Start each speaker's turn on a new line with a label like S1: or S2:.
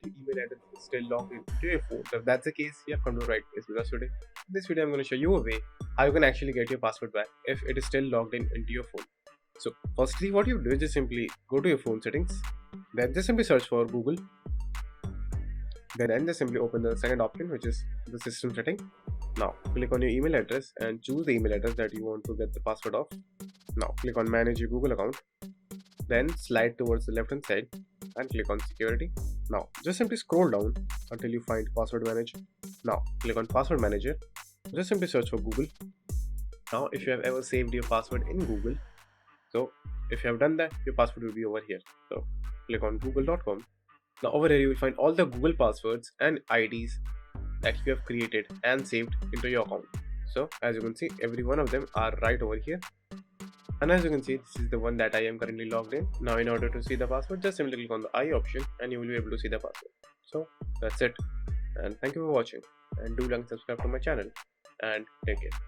S1: but your email address is still logged into your phone. So if that's the case, you have come to the right place, because today in this video I'm going to show you a way how you can actually get your password back if it is still logged into your phone. So firstly, what you do is just simply go to your phone settings, then just simply search for Google, then just simply open the second option, which is the system setting. Now click on your email address and choose the email address that you want to get the password of. Now click on manage your Google account, then slide towards the left hand side and click on security. Now just simply scroll down until you find password manager. Now click on password manager, just simply search for Google. Now if you have ever saved your password in Google, so if you have done that, your password will be over here. So click on google.com. Now over here you will find all the Google passwords and IDs that you have created and saved into your account. So as you can see, every one of them are right over here. And as you can see, this is the one that I am currently logged in. Now in order to see the password, just simply click on the I option and you will be able to see the password. So that's it. And thank you for watching. And do like and subscribe to my channel. And take care.